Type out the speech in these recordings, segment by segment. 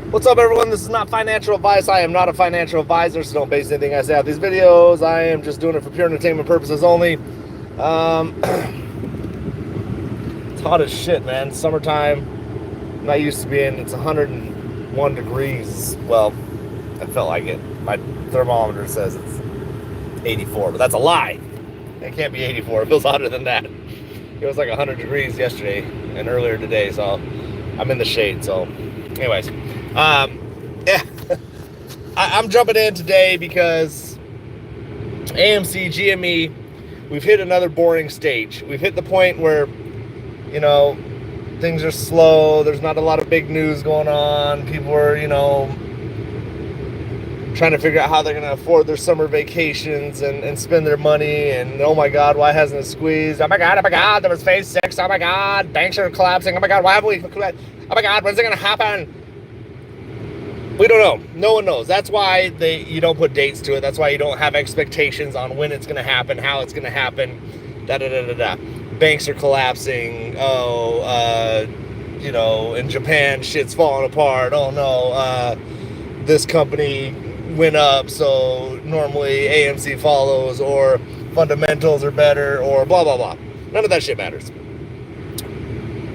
What's up, everyone? This is not financial advice. I am not a financial advisor, so don't base anything I say out these videos. I am just doing it for pure entertainment purposes only. It's hot as shit, man. Summertime. I'm not used to being. It's 101 degrees. Well, I felt like it. My thermometer says it's 84, but that's a lie. It can't be 84. It feels hotter than that. It was like 100 degrees yesterday and earlier today, so I'm in the shade. So, anyways, yeah, I'm jumping in today because AMC, GME, we've hit another boring stage. We've hit the point where, you know, things are slow. There's not a lot of big news going on. People are, trying to figure out how they're going to afford their summer vacations and spend their money. And oh my God, why hasn't it squeezed? Oh my God, there was phase 6. Oh my God, banks are collapsing. Oh my God, why haven't we? Oh my God, when's it going to happen? We don't know. No one knows. That's why you don't put dates to it. That's why you don't have expectations on when it's going to happen, how it's going to happen. Da da da da da. Banks are collapsing. In Japan, shit's falling apart. Oh no, this company went up, so normally AMC follows, or fundamentals are better, or blah blah blah. None of that shit matters.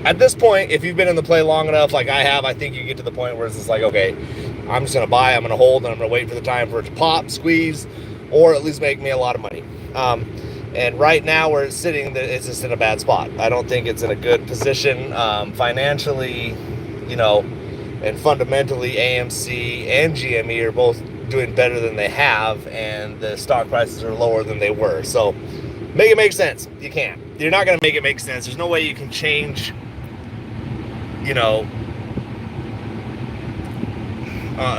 At this point, if you've been in the play long enough, like I have, I think you get to the point where it's just like, okay, I'm just going to buy, I'm going to hold, and I'm going to wait for the time for it to pop, squeeze, or at least make me a lot of money. And right now where it's sitting, it's just in a bad spot. I don't think it's in a good position financially, and fundamentally AMC and GME are both doing better than they have, and the stock prices are lower than they were. So make it make sense. You can't. You're not going to make it make sense. There's no way you can change,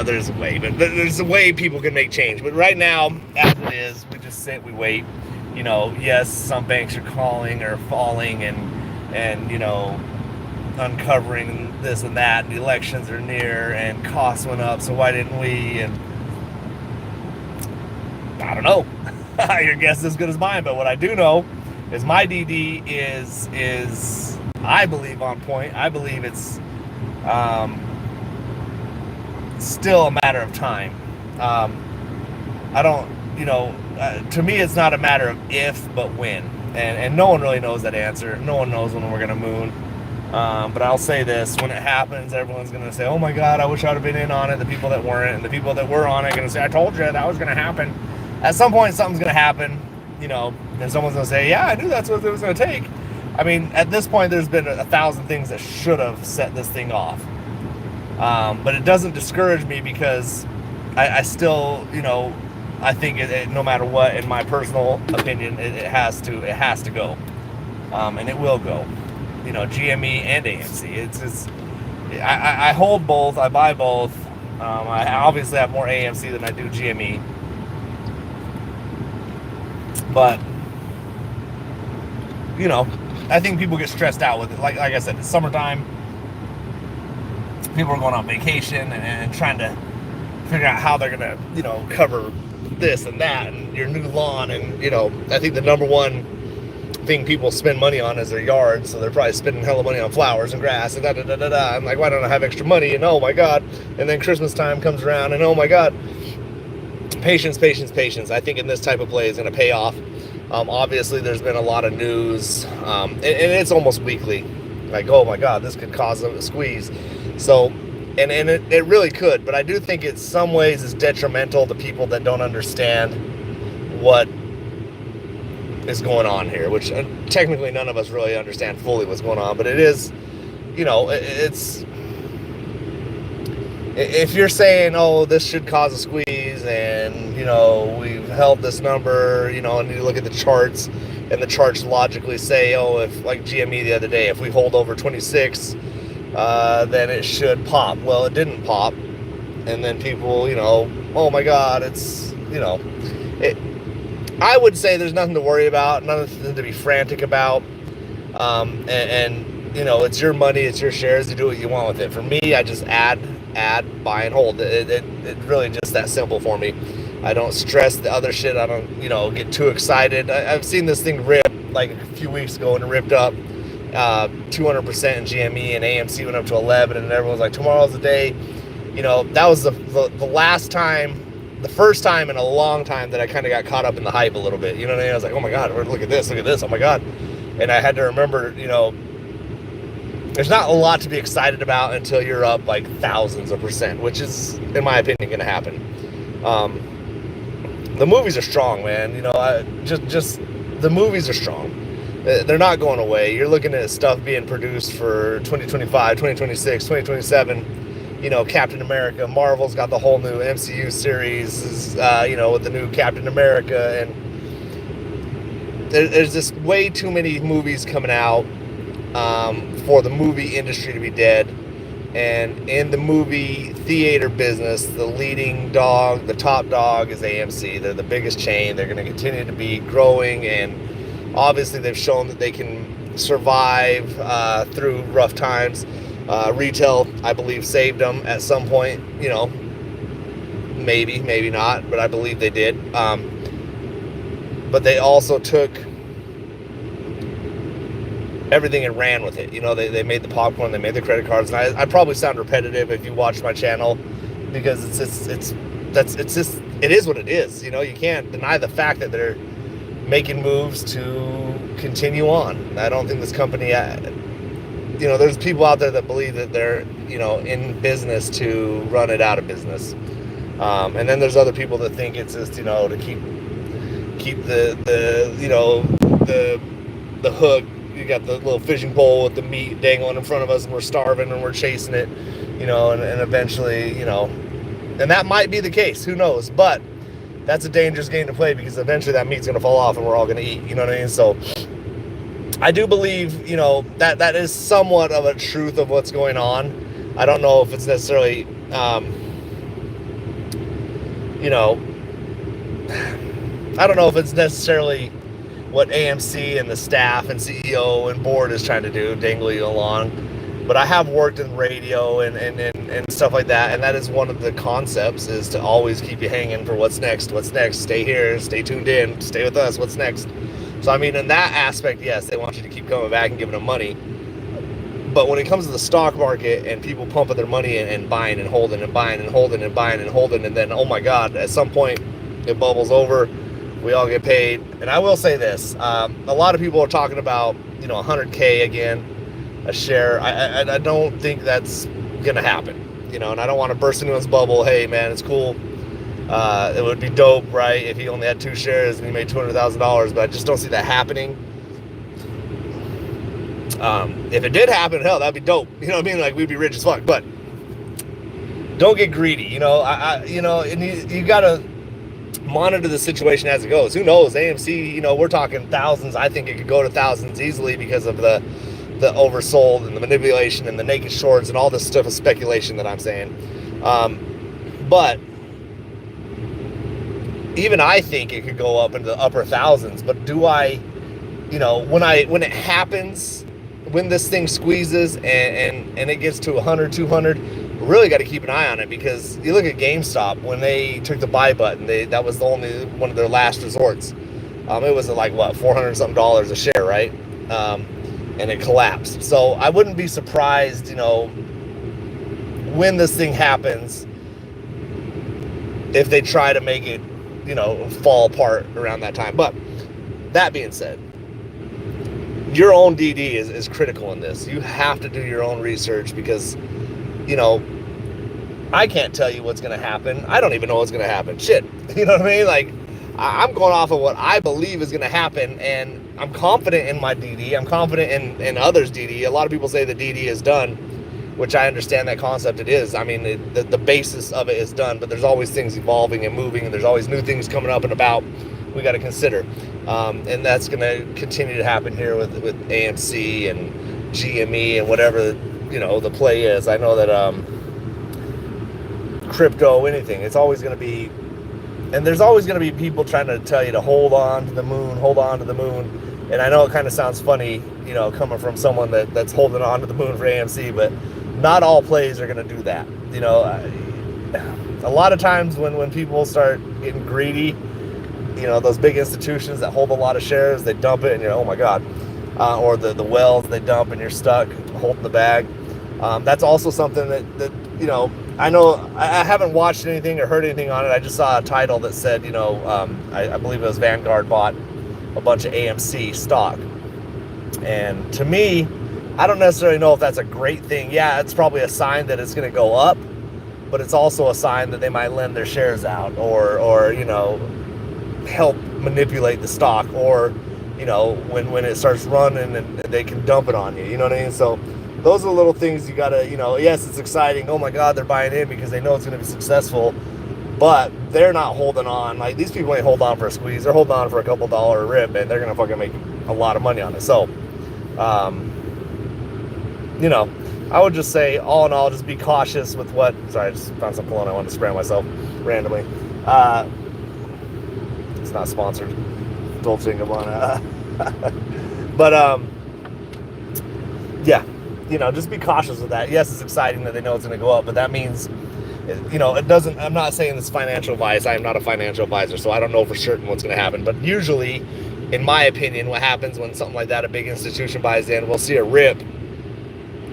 there's a way, but there's a way people can make change. But right now, as it is, we just sit, we wait. Yes, some banks are calling or falling and uncovering this and that, and the elections are near, and costs went up, so why didn't we? And I don't know. Your guess is as good as mine, but what I do know is my DD is I believe on point. I believe it's still a matter of time. I don't, to me, it's not a matter of if, but when. And no one really knows that answer. No one knows when we're going to moon. But I'll say this, when it happens, everyone's going to say, oh my God, I wish I'd have been in on it. The people that weren't, and the people that were on it are going to say, I told you that was going to happen. At some point, something's going to happen, and someone's going to say, yeah, I knew that's what it was going to take. I mean, at this point, there's been 1,000 things that should have set this thing off. But it doesn't discourage me because I still, I think no matter what, in my personal opinion, it has to go, and it will go. GME and AMC. I hold both. I buy both. I obviously have more AMC than I do GME, but I think people get stressed out with it. Like I said, it's summertime. People are going on vacation and trying to figure out how they're gonna, cover this and that and your new lawn. And I think the number one thing people spend money on is their yard, so they're probably spending hella money on flowers and grass and da da da da da. I'm like, why don't I have extra money? And oh my God! And then Christmas time comes around, and oh my God! Patience, patience, patience. I think in this type of play is going to pay off. Obviously, there's been a lot of news, and it's almost weekly. Like, oh my God, this could cause a squeeze. So, and it really could, but I do think in some ways is detrimental to people that don't understand what is going on here, which technically none of us really understand fully what's going on, but it is, it's, if you're saying, oh, this should cause a squeeze, and, we've held this number, and you look at the charts, and the charts logically say, oh, if, like GME the other day, if we hold over 26, then it should pop. Well, it didn't pop. And then people, oh my God, it's, I would say there's nothing to worry about, nothing to be frantic about. It's your money, it's your shares, you do what you want with it. For me, I just add, buy and hold. It really just that simple for me. I don't stress the other shit. I don't, get too excited. I've seen this thing rip like a few weeks ago, and it ripped up 200% in GME, and AMC went up to 11, and everyone's like, tomorrow's the day. that was the last time, the first time in a long time that I kind of got caught up in the hype a little bit. You know what I mean? I was like, oh my God, look at this, oh my God. And I had to remember, there's not a lot to be excited about until you're up like thousands of percent, which is, in my opinion, going to happen. The movies are strong, man. The movies are strong. They're not going away. You're looking at stuff being produced for 2025, 2026, 2027. Captain America. Marvel's got the whole new MCU series, with the new Captain America. And there's just way too many movies coming out for the movie industry to be dead. And in the movie theater business, the leading dog, the top dog is AMC. They're the biggest chain. They're going to continue to be growing, and obviously they've shown that they can survive through rough times. Retail, I believe, saved them at some point. Maybe not, but I believe they did. But they also took everything and ran with it. They made the popcorn, they made the credit cards. And I probably sound repetitive if you watch my channel, because it is what it is. You can't deny the fact that they're making moves to continue on. I don't think this company, there's people out there that believe that they're, in business to run it out of business. And then there's other people that think it's just, to keep the hook. You got the little fishing pole with the meat dangling in front of us, and we're starving and we're chasing it, and eventually, and that might be the case. Who knows? But that's a dangerous game to play, because eventually that meat's going to fall off and we're all going to eat. You know what I mean? So I do believe, that is somewhat of a truth of what's going on. I don't know if it's necessarily, I don't know if it's necessarily what AMC and the staff and CEO and board is trying to do, dangle you along. But I have worked in radio and stuff like that, and that is one of the concepts, is to always keep you hanging for what's next, stay here, stay tuned in, stay with us, what's next. So, I mean, in that aspect, yes, they want you to keep coming back and giving them money. But when it comes to the stock market and people pumping their money in and buying and holding and buying and holding and buying and holding, and then, oh my God, at some point it bubbles over, we all get paid. And I will say this, a lot of people are talking about, 100K again, a share. I don't think that's going to happen, and I don't want to burst anyone's bubble. Hey, man, it's cool. It would be dope, right, if he only had 2 shares and he made $200,000, but I just don't see that happening. If it did happen, hell, that'd be dope. You know what I mean? Like, we'd be rich as fuck. But don't get greedy. And you gotta monitor the situation as it goes. Who knows? AMC, we're talking thousands. I think it could go to thousands easily because of the oversold and the manipulation and the naked shorts and all this stuff of speculation that I'm saying. But even I think it could go up into the upper thousands. But do I, when it happens, when this thing squeezes and it gets to 100, 200, we really got to keep an eye on it, because you look at GameStop, when they took the buy button, that was the only one of their last resorts. It was at like, what, $400 something a share, right? And it collapsed. So I wouldn't be surprised, when this thing happens, if they try to make it, fall apart around that time. But that being said, your own DD is critical in this. You have to do your own research, because, I can't tell you what's going to happen. I don't even know what's going to happen. Shit. You know what I mean? Like, I'm going off of what I believe is going to happen, and I'm confident in my DD. I'm confident in others' DD. A lot of people say the DD is done, which I understand that concept. It is. I mean, the basis of it is done, but there's always things evolving and moving, and there's always new things coming up and about we got to consider. And that's going to continue to happen here with AMC and GME and whatever, the play is. I know that crypto, anything, it's always going to be, and there's always going to be people trying to tell you to hold on to the moon. And I know it kind of sounds funny, coming from someone that's holding on to the moon for AMC, but not all plays are going to do that. A lot of times when people start getting greedy, those big institutions that hold a lot of shares, they dump it and you're, oh my God. Or the wells they dump and you're stuck holding the bag. That's also something that you know, I know I haven't watched anything or heard anything on it. I just saw a title that said, you know, I believe it was Vanguard bought a bunch of AMC stock. And to me, I don't necessarily know if that's a great thing. Yeah, it's probably a sign that it's going to go up, but it's also a sign that they might lend their shares out, or you know, help manipulate the stock, or you know, when it starts running and they can dump it on you. You know what I mean? So those are the little things you gotta, you know, yes, it's exciting. Oh my God, they're buying in because they know it's going to be successful, but they're not holding on. Like, these people ain't holding on for a squeeze. They're holding on for a couple $1 rip, and they're going to fucking make a lot of money on it. So, you know, I would just say, all in all, just be cautious with what. Sorry, I just found some cologne I wanted to spray on myself randomly. It's not sponsored. Dolce & Gabbana. But yeah, you know, just be cautious with that. Yes, it's exciting that they know it's going to go up, but that means, you know, it doesn't. I'm not saying this financial advice. I am not a financial advisor, so I don't know for certain what's going to happen. But usually, in my opinion, what happens when something like that, a big institution buys in, we'll see a rip,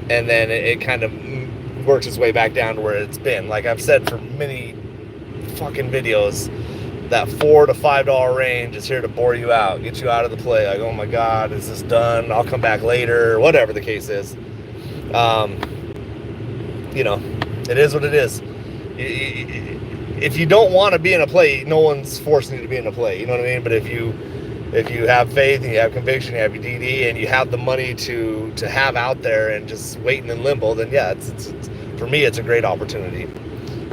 and then it kind of works its way back down to where it's been. Like I've said for many fucking videos, that $4 to $5 range is here to bore you out, get you out of the play. Like, oh my God, is this done? I'll come back later, whatever the case is. You know, it is what it is. If you don't want to be in a play, no one's forcing you to be in a play. You know what I mean? But if you have faith and you have conviction, you have your DD, and you have the money to have out there and just waiting in limbo, then yeah, it's for me, it's a great opportunity.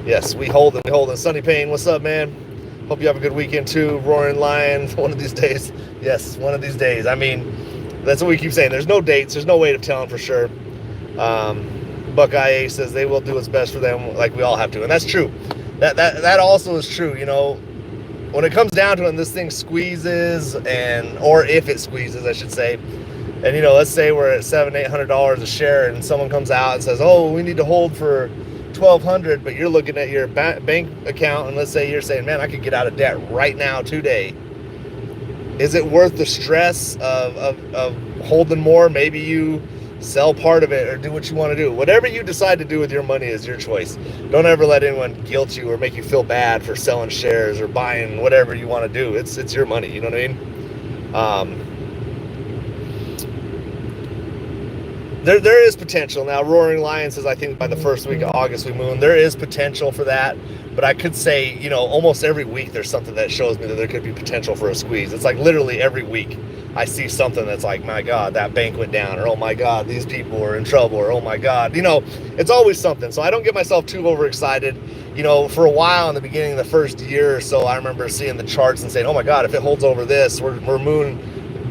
Yes, we hold it. Sunny Payne, what's up, man? Hope you have a good weekend too. Roaring Lion, one of these days. Yes, one of these days. I mean, that's what we keep saying. There's no dates. There's no way of telling for sure. Buckeye says they will do what's best for them, like we all have to, and that's true. That also is true. You know, when it comes down to it, and this thing squeezes, or if it squeezes, I should say, and you know, let's say we're at $700-800 a share, and someone comes out and says, "Oh, we need to hold for $1,200," but you're looking at your bank account, and let's say you're saying, "Man, I could get out of debt right now today." Is it worth the stress of holding more? Maybe you sell part of it or do what you want to do. Whatever you decide to do with your money is your choice. Don't ever let anyone guilt you or make you feel bad for selling shares or buying whatever you want to do. It's your money. You know what I mean? There is potential. Now, Roaring Lion says, I think by the first week of August we moon. There is potential for that. But I could say, you know, almost every week there's something that shows me that there could be potential for a squeeze. It's like literally every week I see something that's like, my God, that bank went down, or oh my God, these people are in trouble, or oh my God, you know, it's always something. So I don't get myself too overexcited. You know, for a while in the beginning of the first year or so, I remember seeing the charts and saying, oh my God, if it holds over this, we're moon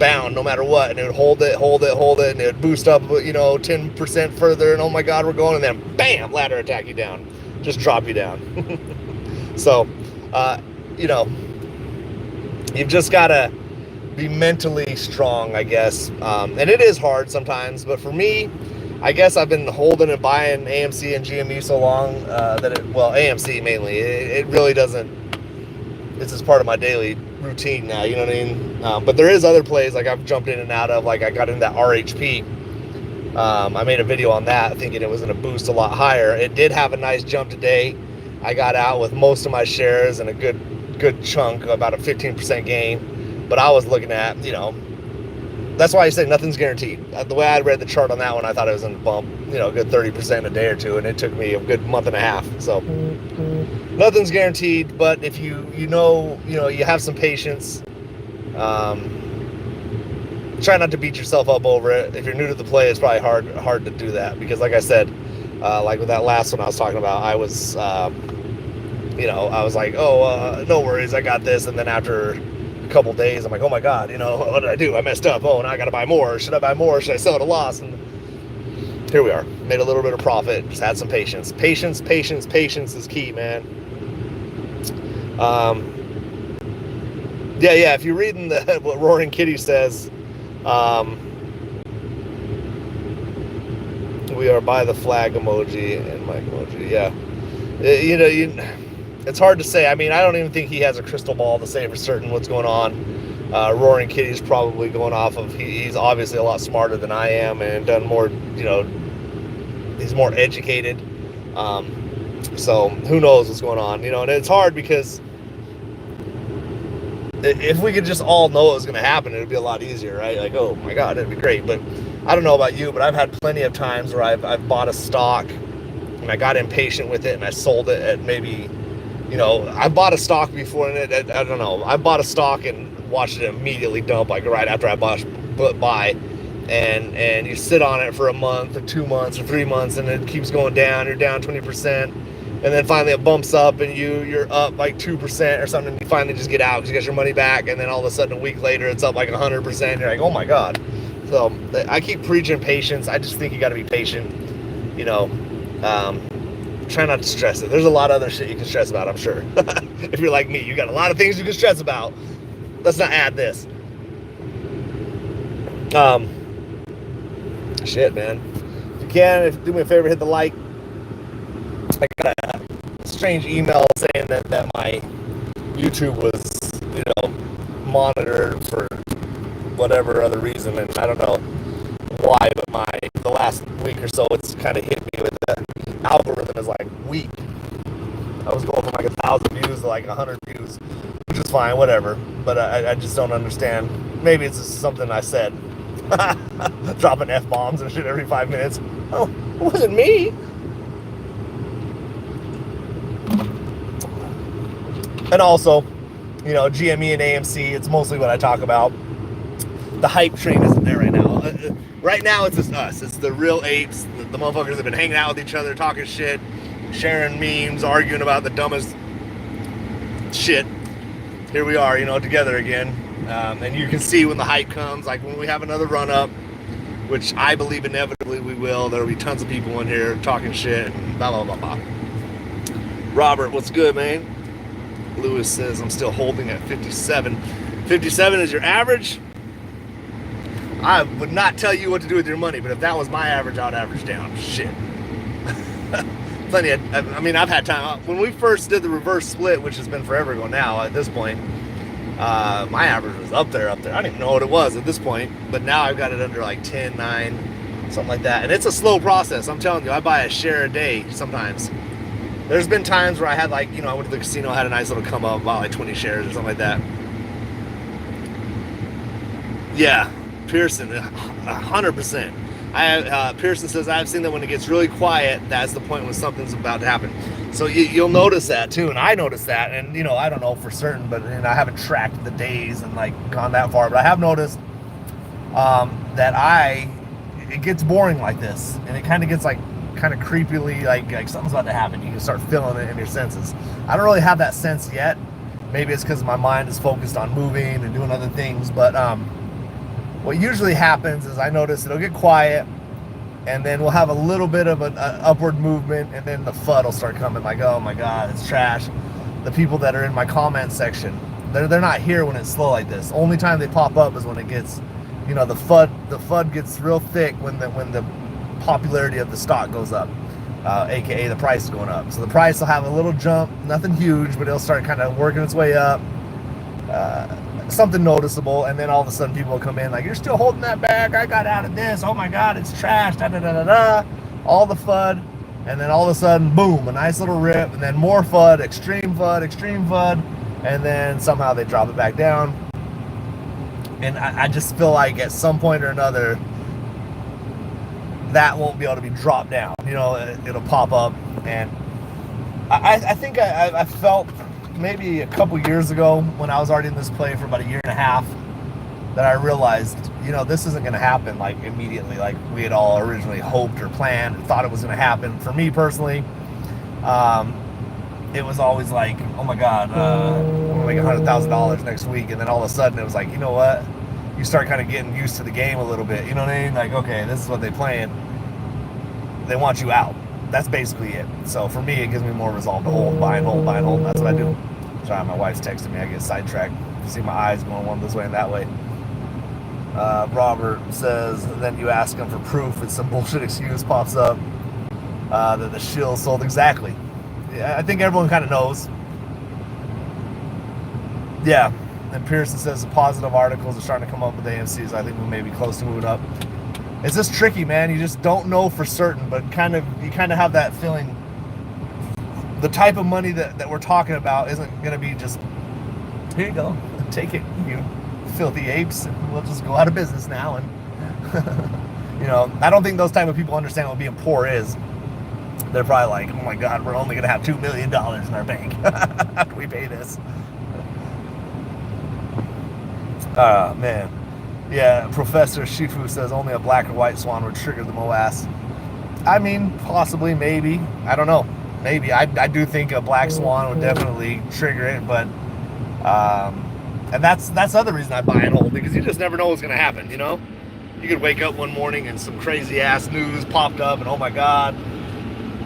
bound no matter what, and it would hold it, and it would boost up, you know, 10% further, and oh my God, we're going, and then bam, ladder attack you down, just drop you down. So, you know, you've just got to be mentally strong, I guess, and it is hard sometimes, but for me, I guess I've been holding and buying AMC and GME so long that AMC mainly, it really doesn't, it's just part of my daily routine now, you know what I mean? But there is other plays like I've jumped in and out of, like I got into that RHP. I made a video on that thinking it was going to boost a lot higher. It did have a nice jump today. I got out with most of my shares and a good chunk, about a 15% gain. But I was looking at, you know, that's why I say nothing's guaranteed. The way I read the chart on that one, I thought it was going to bump, you know, a good 30% in a day or two, and it took me a good month and a half. So nothing's guaranteed, but if you have some patience, try not to beat yourself up over it. If you're new to the play, it's probably hard to do that, because like I said, like with that last one I was talking about, I was, I was like, no worries, I got this. And then after a couple days, I'm like, oh my God, you know, what did I do? I messed up. Oh, now I got to buy more. Should I buy more? Should I sell at a loss? And here we are. Made a little bit of profit. Just had some patience. Patience is key, man. Yeah. If you're reading what Roaring Kitty says, we are by the flag emoji and mic emoji. Yeah. It's hard to say. I mean, I don't even think he has a crystal ball to say for certain what's going on. Roaring Kitty's probably going off of, he's obviously a lot smarter than I am and done more, you know, He's more educated. So who knows what's going on, and it's hard because if we could just all know what was going to happen, it'd be a lot easier, right? Like, oh my God, it'd be great. But I don't know about you, but I've had plenty of times where I've bought a stock and I got impatient with it and I sold it at maybe, I bought a stock before and I don't know. I bought a stock and watched it immediately dump, like right after I buy. And you sit on it for a month or 2 months or 3 months and it keeps going down. You're down 20%. And then finally it bumps up and you're up like 2% or something. And you finally just get out because you got your money back. And then all of a sudden a week later it's up like 100%. You're like, oh my God. So I keep preaching patience. I just think you got to be patient. Try not to stress it. There's a lot of other shit you can stress about, I'm sure. If you're like me, you got a lot of things you can stress about. Let's not add this. Shit, man. If you can, do me a favor, hit the like. I got a strange email saying that my YouTube was, monitored for whatever other reason, and I don't know why, but the last week or so, it's kind of hit me with the algorithm is like weak. I was going from like 1,000 views to like 100 views, which is fine, whatever. But I just don't understand. Maybe it's just something I said. Dropping F-bombs and shit every 5 minutes. Oh, it wasn't me. And also, GME and AMC, it's mostly what I talk about. The hype train isn't there right now. Right now, it's just us. It's the real apes, the motherfuckers that have been hanging out with each other, talking shit, sharing memes, arguing about the dumbest shit. Here we are, together again. And you can see when the hype comes, like when we have another run-up, which I believe inevitably we will, there'll be tons of people in here talking shit, and blah, blah, blah, blah. Robert, what's good, man? Lewis says, I'm still holding at 57. 57 is your average? I would not tell you what to do with your money, but if that was my average, I would average down. Shit. Plenty of, I've had time. When we first did the reverse split, which has been forever ago now at this point, my average was up there. I don't even know what it was at this point, but now I've got it under like 10, 9, something like that. And it's a slow process. I'm telling you, I buy a share a day sometimes. There's been times where I had like, I went to the casino, had a nice little come up, bought like 20 shares or something like that. Yeah, Pearson, 100%. Pearson says, I've seen that when it gets really quiet, that's the point when something's about to happen. So you'll notice that too, and I noticed that, and I don't know for certain, but I haven't tracked the days and like gone that far, but I have noticed that it gets boring like this, and it kind of gets like kind of creepily like something's about to happen. You can start feeling it in your senses. I don't really have that sense yet. Maybe it's because my mind is focused on moving and doing other things, but what usually happens is I notice it'll get quiet, and then we'll have a little bit of an upward movement, and then the FUD will start coming, like, oh my God, it's trash. The people that are in my comment section, they're not here when it's slow like this. Only time they pop up is when it gets, the FUD gets real thick when the popularity of the stock goes up, aka the price is going up. So the price will have a little jump, nothing huge, but it'll start kind of working its way up, something noticeable, and then all of a sudden people will come in like, you're still holding that back, I got out of this, oh my God, it's trash, da da da da da, all the FUD, and then all of a sudden, boom, a nice little rip, and then more FUD, extreme FUD, and then somehow they drop it back down. And I just feel like at some point or another, that won't be able to be dropped down. It'll pop up. And I think I felt maybe a couple years ago when I was already in this play for about a year and a half that I realized, this isn't going to happen like immediately like we had all originally hoped or planned and thought it was going to happen. For me personally, it was always like, oh my God, I'm going to make $100,000 next week. And then all of a sudden it was like, you know what? You start kind of getting used to the game a little bit. You know what I mean? Like, okay, this is what they're playing. They want you out. That's basically it. So for me, it gives me more resolve to hold, buy and hold, buy and hold. That's what I do. Sorry, my wife's texting me. I get sidetracked. You see my eyes going one this way and that way. Robert says, then you ask him for proof and some bullshit excuse pops up that the shill sold. Exactly. Yeah, I think everyone kind of knows. Yeah. And Pearson says the positive articles are starting to come up with AMCs. I think we may be close to moving up. it's just tricky, man. You just don't know for certain, but you kind of have that feeling. The type of money that we're talking about isn't going to be just, here you go, take it, you filthy apes, and we'll just go out of business now. And you know, I don't think those type of people understand what being poor is. They're probably like, oh my God, we're only going to have $2 million in our bank. How can we pay this? Man. Yeah, Professor Shifu says only a black or white swan would trigger the moass. I mean, possibly, maybe. I don't know. Maybe. I do think a black swan would definitely trigger it, but and that's the other reason I buy and hold, because you just never know what's going to happen, you know? You could wake up one morning and some crazy ass news popped up and oh my God,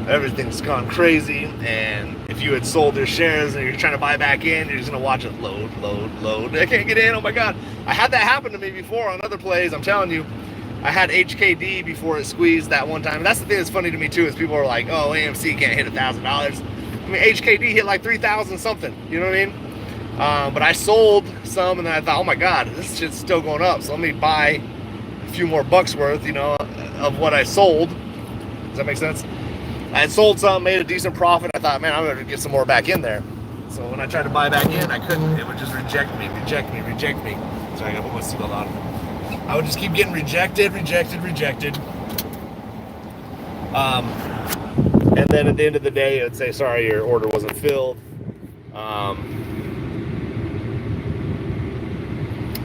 everything's gone crazy, and if you had sold your shares and you're trying to buy back in, you're just going to watch it load. I can't get in, oh my God. I had that happen to me before on other plays, I'm telling you. I had HKD before it squeezed that one time. And that's the thing that's funny to me too, is people are like, oh, AMC can't hit $1,000. I mean, HKD hit like 3,000 something, you know what I mean? But I sold some and then I thought, oh my God, this shit's still going up. So let me buy a few more bucks worth, you know, of what I sold. Does that make sense? I had sold some, made a decent profit. I thought, man, I'm going to get some more back in there. So when I tried to buy back in, I couldn't. It would just reject me. So I got to put my seatbelt on. I would just keep getting rejected. And then at the end of the day, it would say, sorry, your order wasn't filled.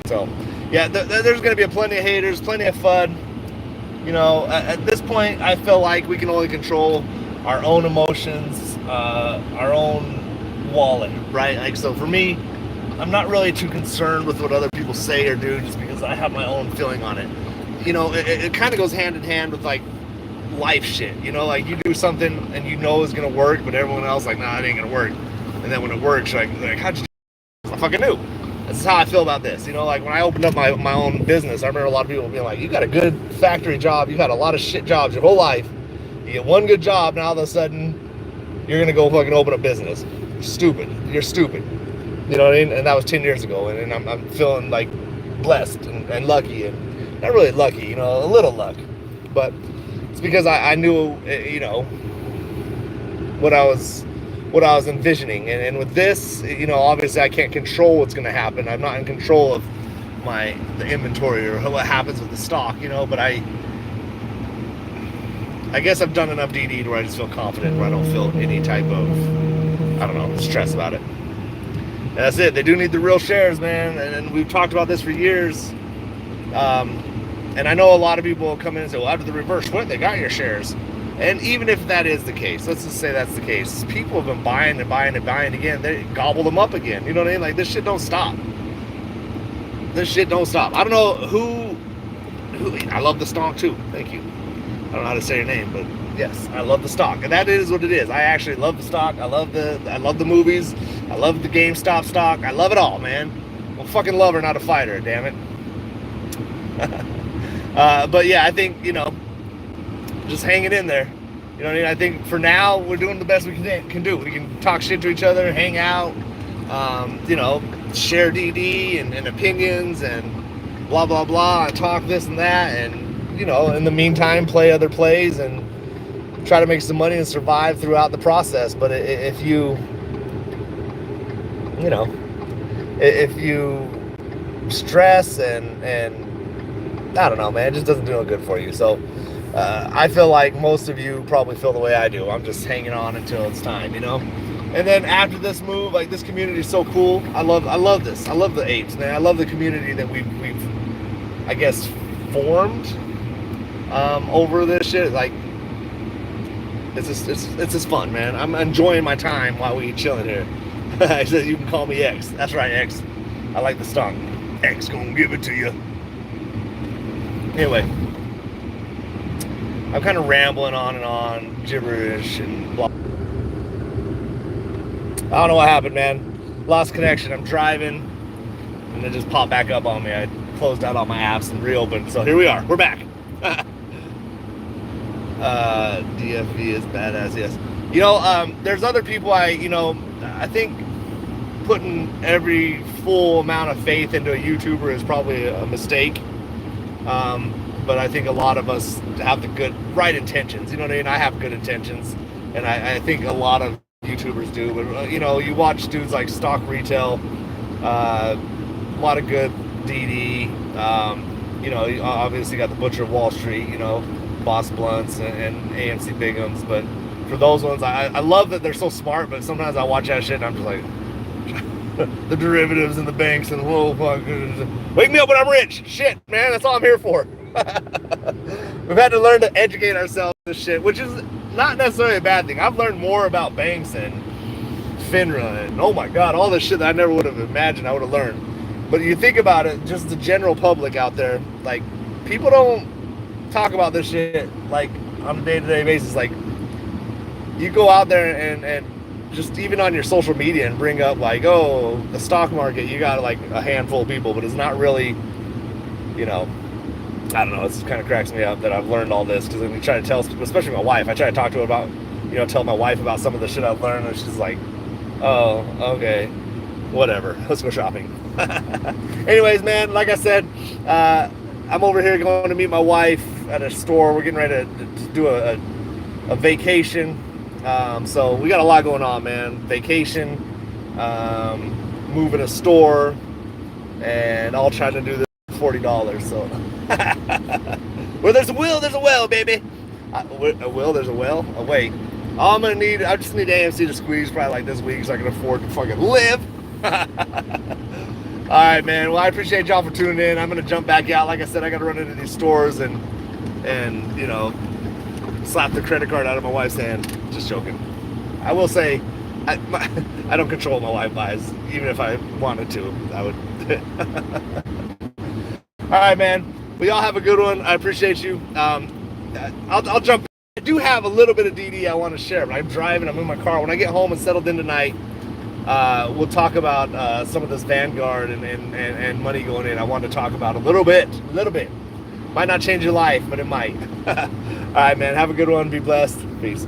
So, yeah, there's going to be plenty of haters, plenty of FUD. You know, at this point, I feel like we can only control our own emotions, our own wallet, right? Like, so for me, I'm not really too concerned with what other people say or do, just because I have my own feeling on it. You know, it kind of goes hand in hand with like life shit. You know, like you do something and you know it's gonna work, but everyone else like, nah, it ain't gonna work. And then when it works, you're like how'd you do it? I fucking knew. This is how I feel about this. You know, like when I opened up my own business, I remember a lot of people being like, you got a good factory job, you've had a lot of shit jobs your whole life. You get one good job, now all of a sudden you're gonna go fucking open a business. Stupid. You're stupid. You know what I mean? And that was 10 years ago, and I'm feeling like blessed and lucky, and not really lucky, you know, a little luck, but it's because I knew, you know, what I was envisioning, and with this, you know, obviously I can't control what's going to happen. I'm not in control of the inventory or what happens with the stock, you know, but I guess I've done enough DD where I just feel confident, where I don't feel any type of, I don't know, stress about it. And that's it. They do need the real shares, man. And we've talked about this for years. And I know a lot of people will come in and say, well, after the reverse split, they got your shares. And even if that is the case, let's just say that's the case, people have been buying and buying and buying again. They gobble them up again. You know what I mean? Like, this shit don't stop. I don't know who I love the stock too. Thank you. I don't know how to say your name, but yes, I love the stock, and that is what it is. I actually love the stock. I love the movies. I love the GameStop stock. I love it all, man. I'm a fucking lover, not a fighter. Damn it. But yeah, I think, you know, just hanging in there. You know what I mean? I think for now we're doing the best we can do. We can talk shit to each other, hang out, you know, share DD and opinions and blah blah blah, and talk this and that, and you know, in the meantime, play other plays and try to make some money and survive throughout the process. But if you know, if you stress and I don't know, man, it just doesn't do no good for you. So I feel like most of you probably feel the way I do. I'm just hanging on until it's time, you know. And then after this move, like, this community is so cool. I love this. I love the apes, man. I love the community that we've I guess formed over this shit. Like, it's just fun, man. I'm enjoying my time while we chilling here. I said you can call me X. That's right, X. I like the stock. X gonna give it to you. Anyway, I'm kind of rambling on and on, gibberish and blah. I don't know what happened, man. Lost connection. I'm driving, and it just popped back up on me. I closed out all my apps and reopened. So here we are. We're back. DFV is badass. Yes. You know, there's other people I think putting every full amount of faith into a YouTuber is probably a mistake. but I think a lot of us have the right intentions. You know what I mean? I have good intentions, and I think a lot of YouTubers do. But you watch dudes like Stock Retail, a lot of good DD. You obviously got the Butcher of Wall Street. Boss Blunts and AMC Bigums. But for those ones, I love that they're so smart. But sometimes I watch that shit and I'm just like, the derivatives and the banks and whoa, fuck, wake me up when I'm rich. Shit, man, that's all I'm here for. We've had to learn to educate ourselves in this shit, which is not necessarily a bad thing. I've learned more about banks and FINRA and oh my god, all this shit that I never would have imagined I would have learned. But you think about it, just the general public out there, like, people don't talk about this shit like on a day-to-day basis. Like, you go out there and just even on your social media and bring up like, oh, the stock market, you got like a handful of people, but it's not really, I don't know, it kind of cracks me up that I've learned all this, because then you try to tell, especially my wife, I try to talk to her about, tell my wife about some of the shit I've learned, and she's like, oh, okay, whatever, let's go shopping. Anyways, man, like I said, I'm over here going to meet my wife at a store. We're getting ready to do a vacation. So we got a lot going on, man. Vacation, moving a store, and all trying to do this for $40. So where there's a will, there's a well, baby. A will, there's a well. Oh, wait. All I'm gonna need, I just need AMC to squeeze probably like this week so I can afford to fucking live. All right, man. Well, I appreciate y'all for tuning in. I'm gonna jump back out. Like I said, I gotta run into these stores and slap the credit card out of my wife's hand. Just joking. I will say, I don't control what my wife buys. Even if I wanted to, I would. All right, man. Well, y'all have a good one. I appreciate you. I'll jump. I do have a little bit of DD I want to share, but I'm driving. I'm in my car. When I get home and settled in tonight, we'll talk about some of this Vanguard and money going in. I want to talk about a little bit. Might not change your life, but it might. All right, man. Have a good one. Be blessed. Peace.